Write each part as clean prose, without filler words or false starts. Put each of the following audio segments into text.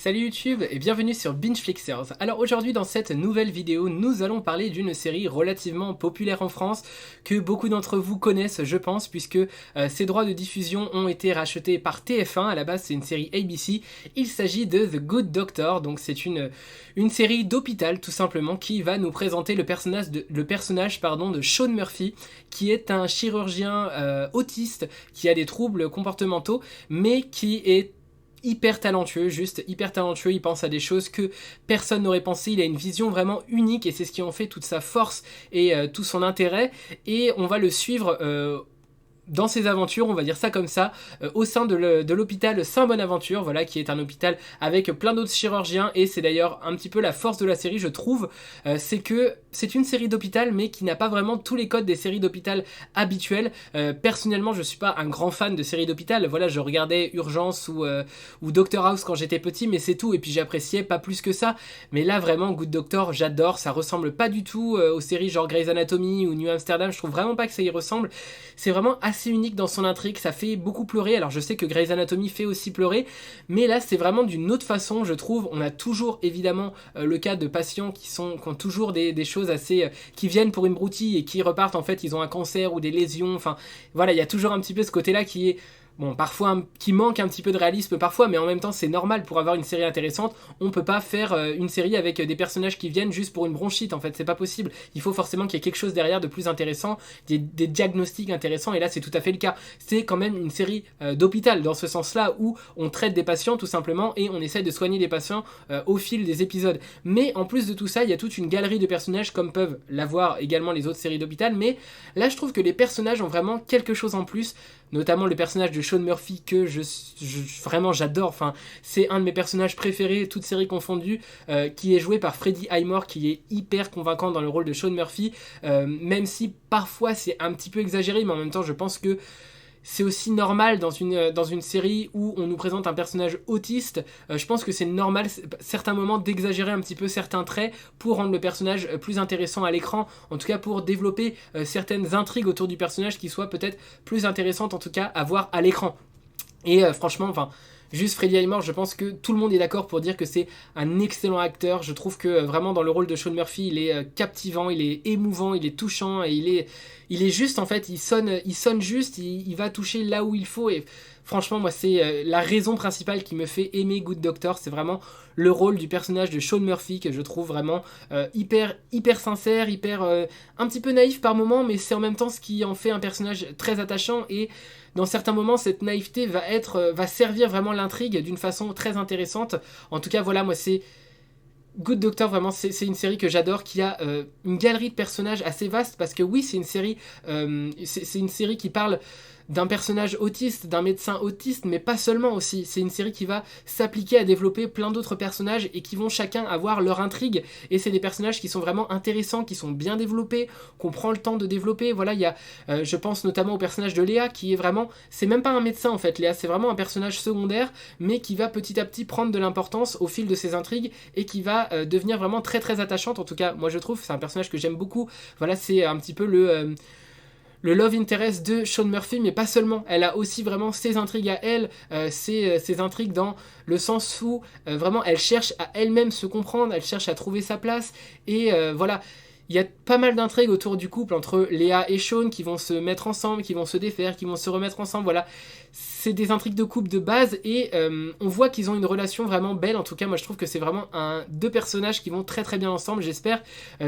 Salut YouTube et bienvenue sur BingeFlixers. Alors aujourd'hui dans cette nouvelle vidéo, nous allons parler d'une série relativement populaire en France que beaucoup d'entre vous connaissent je pense puisque ses droits de diffusion ont été rachetés par TF1, à la base c'est une série ABC. Il s'agit de The Good Doctor, donc c'est une série d'hôpital tout simplement qui va nous présenter le personnage de Sean Murphy qui est un chirurgien autiste qui a des troubles comportementaux mais qui est hyper talentueux, juste hyper talentueux, il pense à des choses que personne n'aurait pensé, il a une vision vraiment unique et c'est ce qui en fait toute sa force et tout son intérêt et on va le suivre dans ses aventures, on va dire ça comme ça, au sein de l'hôpital Saint-Bonaventure, voilà, qui est un hôpital avec plein d'autres chirurgiens, et c'est d'ailleurs un petit peu la force de la série, je trouve, c'est que c'est une série d'hôpital, mais qui n'a pas vraiment tous les codes des séries d'hôpital habituelles. Personnellement, je suis pas un grand fan de séries d'hôpital, voilà, je regardais Urgence ou Doctor House quand j'étais petit, mais c'est tout, et puis j'appréciais pas plus que ça, mais là, vraiment, Good Doctor, j'adore, ça ressemble pas du tout aux séries genre Grey's Anatomy ou New Amsterdam, je trouve vraiment pas que ça y ressemble, c'est vraiment assez unique dans son intrigue, ça fait beaucoup pleurer. Alors je sais que Grey's Anatomy fait aussi pleurer, mais là c'est vraiment d'une autre façon, je trouve. On a toujours évidemment le cas de patients qui ont toujours des choses assez qui viennent pour une broutille et qui repartent, en fait ils ont un cancer ou des lésions, enfin voilà, il y a toujours un petit peu ce côté là qui est bon, parfois qui manque un petit peu de réalisme parfois, mais en même temps c'est normal pour avoir une série intéressante. On peut pas faire une série avec des personnages qui viennent juste pour une bronchite, en fait c'est pas possible. Il faut forcément qu'il y ait quelque chose derrière de plus intéressant, des diagnostics intéressants, et là c'est tout à fait le cas. C'est quand même une série d'hôpital dans ce sens-là où on traite des patients tout simplement et on essaie de soigner des patients au fil des épisodes. Mais en plus de tout ça, il y a toute une galerie de personnages comme peuvent l'avoir également les autres séries d'hôpital, mais là je trouve que les personnages ont vraiment quelque chose en plus, notamment le personnage de Sean Murphy que vraiment j'adore, enfin c'est un de mes personnages préférés, toutes séries confondues, qui est joué par Freddie Highmore, qui est hyper convaincant dans le rôle de Sean Murphy, même si parfois c'est un petit peu exagéré, mais en même temps je pense que c'est aussi normal dans une série où on nous présente un personnage autiste. Je pense que c'est normal certains moments d'exagérer un petit peu certains traits pour rendre le personnage plus intéressant à l'écran, en tout cas pour développer certaines intrigues autour du personnage qui soient peut-être plus intéressantes en tout cas à voir à l'écran. Et franchement, enfin, juste Freddie Highmore, je pense que tout le monde est d'accord pour dire que c'est un excellent acteur. Je trouve que vraiment dans le rôle de Sean Murphy, il est captivant, il est émouvant, il est touchant et il est juste en fait, il sonne juste, il va toucher là où il faut et franchement moi c'est la raison principale qui me fait aimer Good Doctor, c'est vraiment le rôle du personnage de Sean Murphy que je trouve vraiment hyper sincère, hyper un petit peu naïf par moments, mais c'est en même temps ce qui en fait un personnage très attachant et dans certains moments cette naïveté va servir vraiment l'intrigue d'une façon très intéressante. En tout cas voilà, moi c'est Good Doctor, vraiment, c'est une série que j'adore, qui a une galerie de personnages assez vaste, parce que oui, c'est une série qui parle d'un personnage autiste, d'un médecin autiste, mais pas seulement aussi. C'est une série qui va s'appliquer à développer plein d'autres personnages et qui vont chacun avoir leur intrigue. Et c'est des personnages qui sont vraiment intéressants, qui sont bien développés, qu'on prend le temps de développer. Voilà, il y a, je pense notamment au personnage de Léa, qui est vraiment, c'est même pas un médecin en fait, Léa, c'est vraiment un personnage secondaire, mais qui va petit à petit prendre de l'importance au fil de ses intrigues et qui va devenir vraiment très très attachante. En tout cas, moi je trouve, c'est un personnage que j'aime beaucoup. Voilà, c'est un petit peu le love interest de Sean Murphy, mais pas seulement. Elle a aussi vraiment ses intrigues à elle, ses intrigues dans le sens où vraiment elle cherche à elle-même se comprendre, elle cherche à trouver sa place, et voilà. Il y a pas mal d'intrigues autour du couple entre Léa et Sean qui vont se mettre ensemble, qui vont se défaire, qui vont se remettre ensemble, voilà. C'est des intrigues de couple de base et on voit qu'ils ont une relation vraiment belle. En tout cas, moi je trouve que c'est vraiment deux personnages qui vont très très bien ensemble. J'espère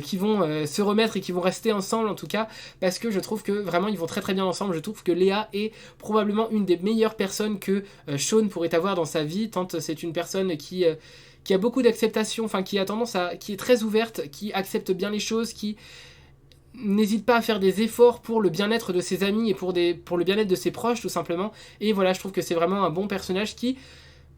qu'ils vont se remettre et qu'ils vont rester ensemble en tout cas, parce que je trouve que vraiment ils vont très très bien ensemble. Je trouve que Léa est probablement une des meilleures personnes que Sean pourrait avoir dans sa vie, tant c'est une personne qui a beaucoup d'acceptation, enfin qui est très ouverte, qui accepte bien les choses, qui n'hésite pas à faire des efforts pour le bien-être de ses amis et pour le bien-être de ses proches tout simplement. Et voilà, je trouve que c'est vraiment un bon personnage qui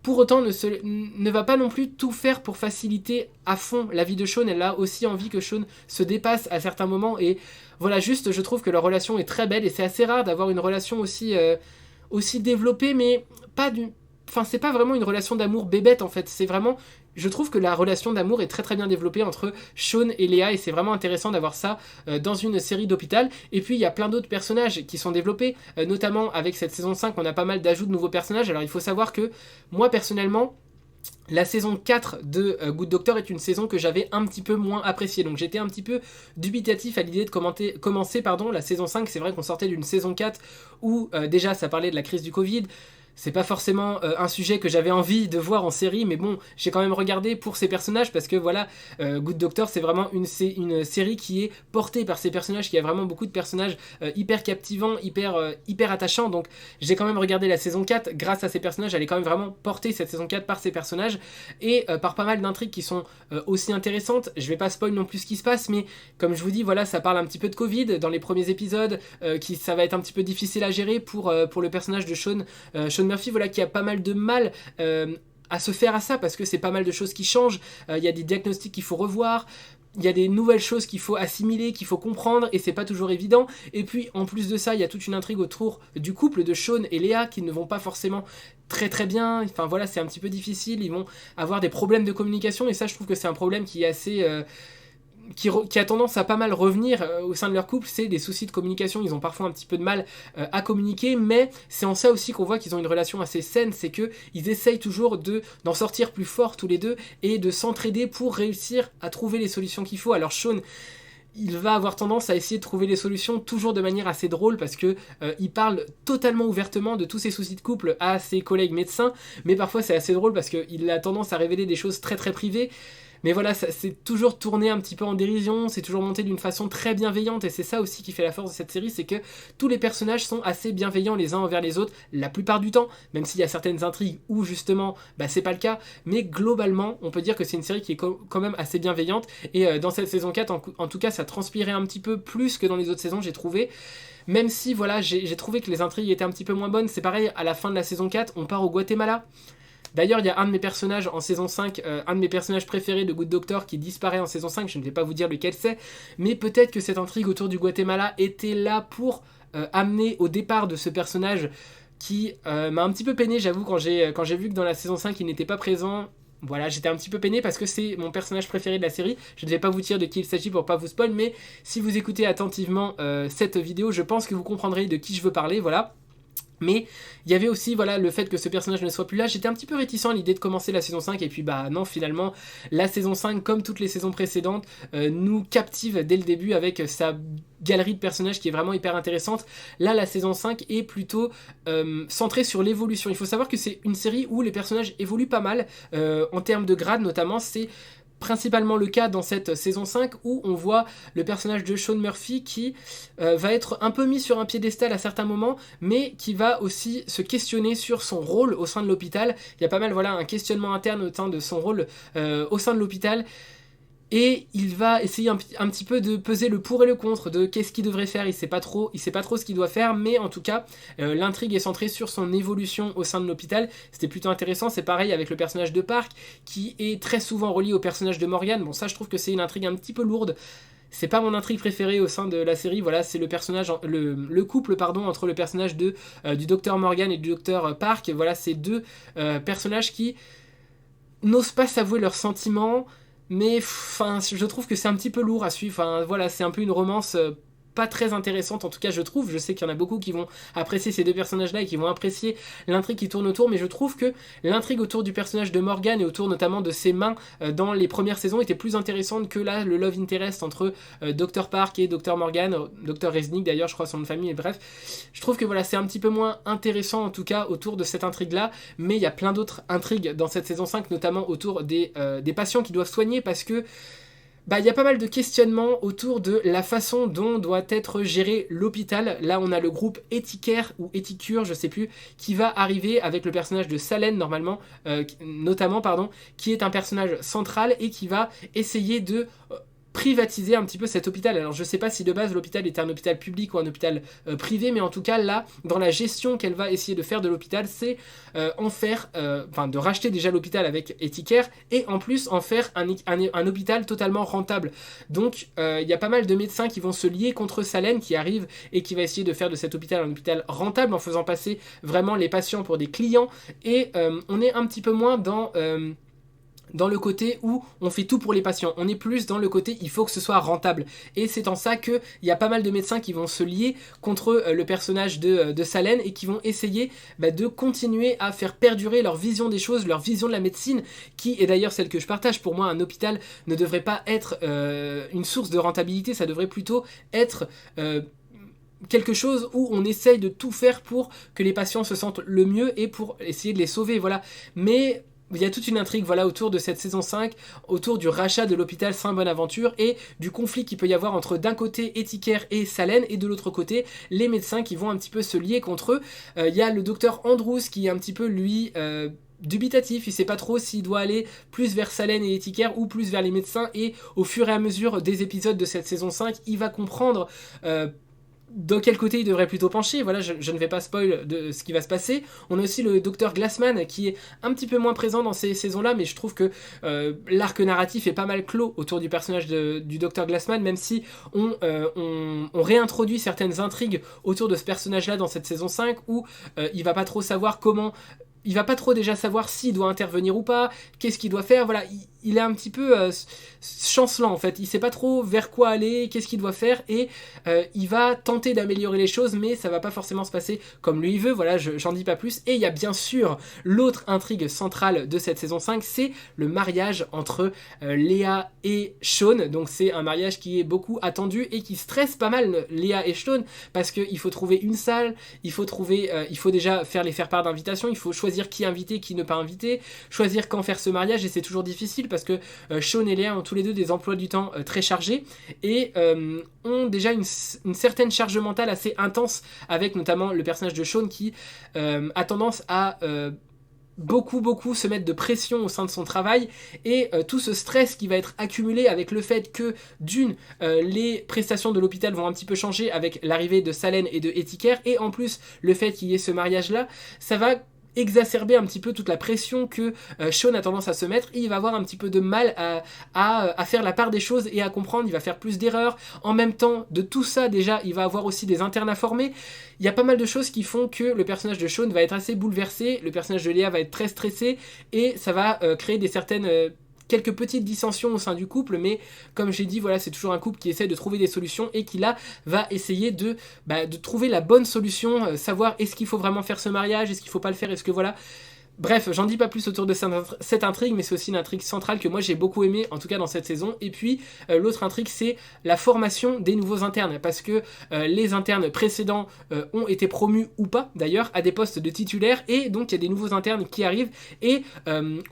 pour autant ne va pas non plus tout faire pour faciliter à fond la vie de Sean. Elle a aussi envie que Sean se dépasse à certains moments et voilà, juste je trouve que leur relation est très belle et c'est assez rare d'avoir une relation aussi développée, mais pas d'une... Enfin, c'est pas vraiment une relation d'amour bébête en fait, c'est vraiment... Je trouve que la relation d'amour est très très bien développée entre Sean et Léa et c'est vraiment intéressant d'avoir ça dans une série d'hôpital. Et puis il y a plein d'autres personnages qui sont développés, notamment avec cette saison 5 on a pas mal d'ajouts de nouveaux personnages. Alors il faut savoir que moi personnellement La saison 4 de Good Doctor est une saison que j'avais un petit peu moins appréciée, donc j'étais un petit peu dubitatif à l'idée de commencer la saison 5. C'est vrai qu'on sortait d'une saison 4 où déjà ça parlait de la crise du Covid. C'est pas forcément un sujet que j'avais envie de voir en série, mais bon, j'ai quand même regardé pour ces personnages parce que voilà, Good Doctor c'est vraiment une série qui est portée par ces personnages, qui a vraiment beaucoup de personnages hyper captivants, hyper attachants, donc j'ai quand même regardé la saison 4 grâce à ces personnages. Elle est quand même vraiment portée, cette saison 4, par ces personnages et par pas mal d'intrigues qui sont aussi intéressantes. Je vais pas spoil non plus ce qui se passe, mais comme je vous dis, voilà, ça parle un petit peu de Covid dans les premiers épisodes, ça va être un petit peu difficile à gérer pour le personnage de Sean Murphy, voilà, qui a pas mal de mal à se faire à ça parce que c'est pas mal de choses qui changent. Il y a des diagnostics qu'il faut revoir. Il y a des nouvelles choses qu'il faut assimiler, qu'il faut comprendre, et c'est pas toujours évident. Et puis, en plus de ça, il y a toute une intrigue autour du couple de Sean et Léa qui ne vont pas forcément très bien. Enfin voilà, c'est un petit peu difficile. Ils vont avoir des problèmes de communication, et ça, je trouve que c'est un problème qui est assez... qui a tendance à pas mal revenir au sein de leur couple, c'est des soucis de communication. Ils ont parfois un petit peu de mal à communiquer, mais c'est en ça aussi qu'on voit qu'ils ont une relation assez saine, c'est qu'ils essayent toujours d'en sortir plus fort tous les deux et de s'entraider pour réussir à trouver les solutions qu'il faut. Alors Sean, il va avoir tendance à essayer de trouver les solutions toujours de manière assez drôle parce que il parle totalement ouvertement de tous ses soucis de couple à ses collègues médecins, mais parfois c'est assez drôle parce qu'il a tendance à révéler des choses très privées. Mais voilà, c'est toujours tourné un petit peu en dérision, c'est toujours monté d'une façon très bienveillante, et c'est ça aussi qui fait la force de cette série, c'est que tous les personnages sont assez bienveillants les uns envers les autres, la plupart du temps, même s'il y a certaines intrigues où justement c'est pas le cas, mais globalement on peut dire que c'est une série qui est quand même assez bienveillante, et dans cette saison 4 en tout cas ça transpirait un petit peu plus que dans les autres saisons, j'ai trouvé. Même si voilà, j'ai trouvé que les intrigues étaient un petit peu moins bonnes. C'est pareil, à la fin de la saison 4, on part au Guatemala. D'ailleurs, il y a un de mes personnages en saison 5, un de mes personnages préférés de Good Doctor qui disparaît en saison 5, je ne vais pas vous dire lequel c'est, mais peut-être que cette intrigue autour du Guatemala était là pour amener au départ de ce personnage qui m'a un petit peu peiné, j'avoue, quand j'ai vu que dans la saison 5 il n'était pas présent. Voilà, j'étais un petit peu peiné parce que c'est mon personnage préféré de la série. Je ne vais pas vous dire de qui il s'agit pour pas vous spoil, mais si vous écoutez attentivement cette vidéo, je pense que vous comprendrez de qui je veux parler, voilà. Mais il y avait aussi voilà, le fait que ce personnage ne soit plus là. J'étais un petit peu réticent à l'idée de commencer la saison 5. Et puis non, finalement, la saison 5, comme toutes les saisons précédentes, nous captive dès le début avec sa galerie de personnages qui est vraiment hyper intéressante. Là, la saison 5 est plutôt centrée sur l'évolution. Il faut savoir que c'est une série où les personnages évoluent pas mal. En termes de grade notamment, c'est principalement le cas dans cette saison 5 où on voit le personnage de Sean Murphy qui va être un peu mis sur un piédestal à certains moments, mais qui va aussi se questionner sur son rôle au sein de l'hôpital. Il y a pas mal un questionnement interne au sein de son rôle au sein de l'hôpital. Et il va essayer un petit peu de peser le pour et le contre de qu'est-ce qu'il devrait faire. Il sait pas trop ce qu'il doit faire, mais en tout cas, l'intrigue est centrée sur son évolution au sein de l'hôpital. C'était plutôt intéressant. C'est pareil avec le personnage de Park, qui est très souvent relié au personnage de Morgan. Bon, ça, je trouve que c'est une intrigue un petit peu lourde. C'est pas mon intrigue préférée au sein de la série. Voilà, c'est le personnage, le couple entre le personnage du docteur Morgan et du docteur Park. Voilà, c'est deux personnages qui n'osent pas s'avouer leurs sentiments. Mais je trouve que c'est un petit peu lourd à suivre. Voilà, c'est un peu une romance pas très intéressante, en tout cas je trouve. Je sais qu'il y en a beaucoup qui vont apprécier ces deux personnages-là et qui vont apprécier l'intrigue qui tourne autour, mais je trouve que l'intrigue autour du personnage de Morgan et autour notamment de ses mains dans les premières saisons était plus intéressante que là, le love interest entre Dr. Park et Dr. Morgan, Dr. Resnick d'ailleurs, je crois son nom de famille, et bref. Je trouve que voilà, c'est un petit peu moins intéressant en tout cas autour de cette intrigue-là, mais il y a plein d'autres intrigues dans cette saison 5, notamment autour des patients qui doivent soigner, parce que il y a pas mal de questionnements autour de la façon dont doit être géré l'hôpital. Là, on a le groupe Ethicare ou Ethicure, je sais plus, qui va arriver avec le personnage de Salen, notamment, qui est un personnage central et qui va essayer de privatiser un petit peu cet hôpital. Alors je sais pas si de base l'hôpital était un hôpital public ou un hôpital privé, mais en tout cas là, dans la gestion qu'elle va essayer de faire de l'hôpital, c'est de racheter déjà l'hôpital avec Ethicare et en plus en faire un hôpital totalement rentable. Donc il y a pas mal de médecins qui vont se lier contre Salem qui arrive et qui va essayer de faire de cet hôpital un hôpital rentable en faisant passer vraiment les patients pour des clients, et on est un petit peu moins dans dans le côté où on fait tout pour les patients. On est plus dans le côté il faut que ce soit rentable. Et c'est en ça qu'il y a pas mal de médecins qui vont se lier contre le personnage de Salène et qui vont essayer de continuer à faire perdurer leur vision des choses, leur vision de la médecine, qui est d'ailleurs celle que je partage. Pour moi, un hôpital ne devrait pas être une source de rentabilité, ça devrait plutôt être quelque chose où on essaye de tout faire pour que les patients se sentent le mieux et pour essayer de les sauver, voilà. Mais il y a toute une intrigue voilà, autour de cette saison 5, autour du rachat de l'hôpital Saint-Bonaventure et du conflit qu'il peut y avoir entre d'un côté Etiquer et Salène et de l'autre côté les médecins qui vont un petit peu se lier contre eux. Il y a le docteur Andrews qui est un petit peu lui dubitatif, il sait pas trop s'il doit aller plus vers Salène et Etiquer ou plus vers les médecins, et au fur et à mesure des épisodes de cette saison 5 il va comprendre dans quel côté il devrait plutôt pencher. Voilà, je ne vais pas spoil de ce qui va se passer. On a aussi le docteur Glassman qui est un petit peu moins présent dans ces saisons-là, mais je trouve que l'arc narratif est pas mal clos autour du personnage du docteur Glassman, même si on réintroduit certaines intrigues autour de ce personnage-là dans cette saison 5, où il va pas trop savoir comment... Il va pas trop déjà savoir s'il doit intervenir ou pas, qu'est-ce qu'il doit faire, voilà, il est un petit peu chancelant en fait, il sait pas trop vers quoi aller, qu'est-ce qu'il doit faire, et il va tenter d'améliorer les choses, mais ça va pas forcément se passer comme lui il veut, voilà, j'en dis pas plus. Et il y a bien sûr l'autre intrigue centrale de cette saison 5, c'est le mariage entre Léa et Sean. Donc c'est un mariage qui est beaucoup attendu et qui stresse pas mal Léa et Sean, parce qu'il faut trouver une salle, il faut déjà les faire part d'invitation, il faut choisir qui inviter, qui ne pas inviter, choisir quand faire ce mariage, et c'est toujours difficile parce que Sean et Léa ont tous les deux des emplois du temps très chargés et ont déjà une certaine charge mentale assez intense, avec notamment le personnage de Sean qui a tendance à beaucoup se mettre de pression au sein de son travail, et tout ce stress qui va être accumulé avec le fait que les prestations de l'hôpital vont un petit peu changer avec l'arrivée de Salène et de Etiquer, et en plus le fait qu'il y ait ce mariage là, ça va exacerber un petit peu toute la pression que Sean a tendance à se mettre, et il va avoir un petit peu de mal à faire la part des choses et à comprendre, il va faire plus d'erreurs. En même temps de tout ça, déjà il va avoir aussi des internes à former. Il y a pas mal de choses qui font que le personnage de Sean va être assez bouleversé, le personnage de Léa va être très stressé, et ça va créer quelques petites dissensions au sein du couple, mais comme j'ai dit, voilà, c'est toujours un couple qui essaie de trouver des solutions et qui là va essayer de trouver la bonne solution, savoir est-ce qu'il faut vraiment faire ce mariage, est-ce qu'il faut pas le faire, est-ce que voilà... Bref, j'en dis pas plus autour de cette intrigue, mais c'est aussi une intrigue centrale que moi j'ai beaucoup aimé, en tout cas dans cette saison. Et puis l'autre intrigue, c'est la formation des nouveaux internes, parce que les internes précédents ont été promus ou pas d'ailleurs à des postes de titulaires, et donc il y a des nouveaux internes qui arrivent, et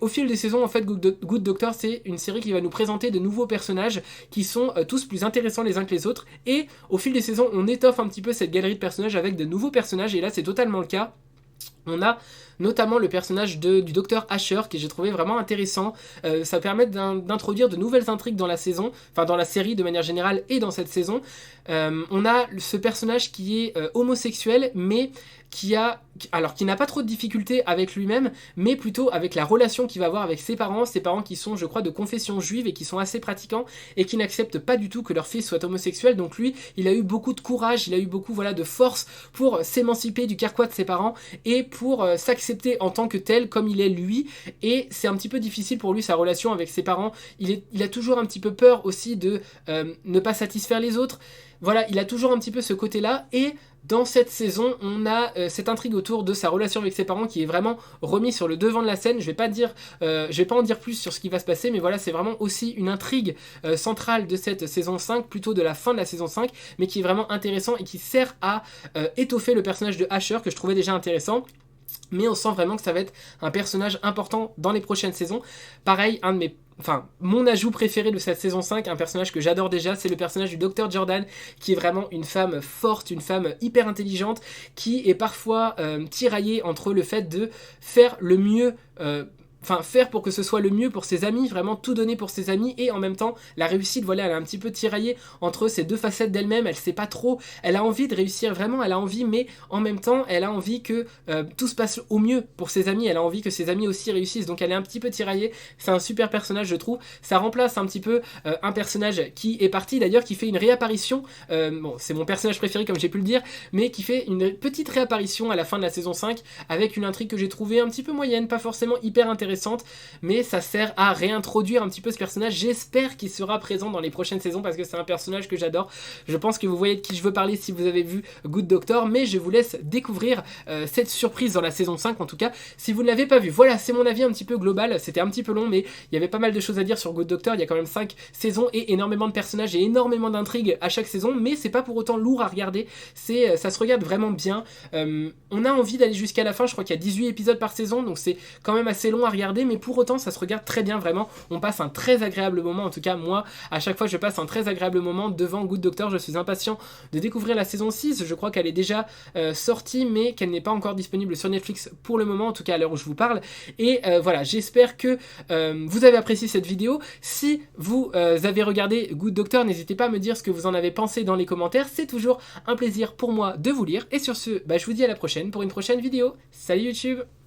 au fil des saisons, en fait, Good Doctor, c'est une série qui va nous présenter de nouveaux personnages qui sont tous plus intéressants les uns que les autres, et au fil des saisons on étoffe un petit peu cette galerie de personnages avec de nouveaux personnages, et là c'est totalement le cas. On a notamment le personnage du docteur Asher, que j'ai trouvé vraiment intéressant. Ça permet d'introduire de nouvelles intrigues dans la saison, enfin dans la série de manière générale et dans cette saison. On a ce personnage qui est homosexuel, mais qui n'a pas trop de difficultés avec lui-même, mais plutôt avec la relation qu'il va avoir avec ses parents qui sont, je crois, de confession juive et qui sont assez pratiquants et qui n'acceptent pas du tout que leur fils soit homosexuel. Donc lui, il a eu beaucoup de courage, il a eu beaucoup de force pour s'émanciper du carquois de ses parents et pour s'accepter en tant que tel, comme il est lui. Et c'est un petit peu difficile pour lui, sa relation avec ses parents. Il a toujours un petit peu peur aussi de ne pas satisfaire les autres. Voilà, il a toujours un petit peu ce côté-là, et dans cette saison, on a cette intrigue autour de sa relation avec ses parents qui est vraiment remis sur le devant de la scène. Je vais pas en dire plus sur ce qui va se passer, mais voilà, c'est vraiment aussi une intrigue centrale de cette saison 5, plutôt de la fin de la saison 5, mais qui est vraiment intéressant et qui sert à étoffer le personnage de Asher, que je trouvais déjà intéressant. Mais on sent vraiment que ça va être un personnage important dans les prochaines saisons. Pareil, mon ajout préféré de cette saison 5, un personnage que j'adore déjà, c'est le personnage du Dr Jordan, qui est vraiment une femme forte, une femme hyper intelligente, qui est parfois tiraillée entre le fait de faire le mieux... faire pour que ce soit le mieux pour ses amis, vraiment tout donner pour ses amis, et en même temps la réussite, voilà, elle est un petit peu tiraillée entre ces deux facettes d'elle-même. Elle sait pas trop, elle a envie de réussir, vraiment elle a envie, mais en même temps elle a envie que tout se passe au mieux pour ses amis, elle a envie que ses amis aussi réussissent, donc elle est un petit peu tiraillée. C'est un super personnage, je trouve. Ça remplace un petit peu un personnage qui est parti d'ailleurs, qui fait une réapparition, c'est mon personnage préféré comme j'ai pu le dire, mais qui fait une petite réapparition à la fin de la saison 5 avec une intrigue que j'ai trouvée un petit peu moyenne, pas forcément hyper intéressante, intéressante, mais ça sert à réintroduire un petit peu ce personnage. J'espère qu'il sera présent dans les prochaines saisons parce que c'est un personnage que j'adore. Je pense que vous voyez de qui je veux parler si vous avez vu Good Doctor, mais je vous laisse découvrir cette surprise dans la saison 5 en tout cas, si vous ne l'avez pas vu. Voilà, c'est mon avis un petit peu global, c'était un petit peu long, mais il y avait pas mal de choses à dire sur Good Doctor. Il y a quand même 5 saisons et énormément de personnages et énormément d'intrigues à chaque saison, mais c'est pas pour autant lourd à regarder, ça se regarde vraiment bien. On a envie d'aller jusqu'à la fin, je crois qu'il y a 18 épisodes par saison, donc c'est quand même assez long à regarder, mais pour autant ça se regarde très bien, vraiment. On passe un très agréable moment, en tout cas moi, à chaque fois je passe un très agréable moment devant Good Doctor. Je suis impatient de découvrir la saison 6, je crois qu'elle est déjà sortie, mais qu'elle n'est pas encore disponible sur Netflix pour le moment, en tout cas à l'heure où je vous parle. Et voilà, j'espère que vous avez apprécié cette vidéo. Si vous avez regardé Good Doctor, n'hésitez pas à me dire ce que vous en avez pensé dans les commentaires, c'est toujours un plaisir pour moi de vous lire. Et sur ce, je vous dis à la prochaine pour une prochaine vidéo. Salut YouTube!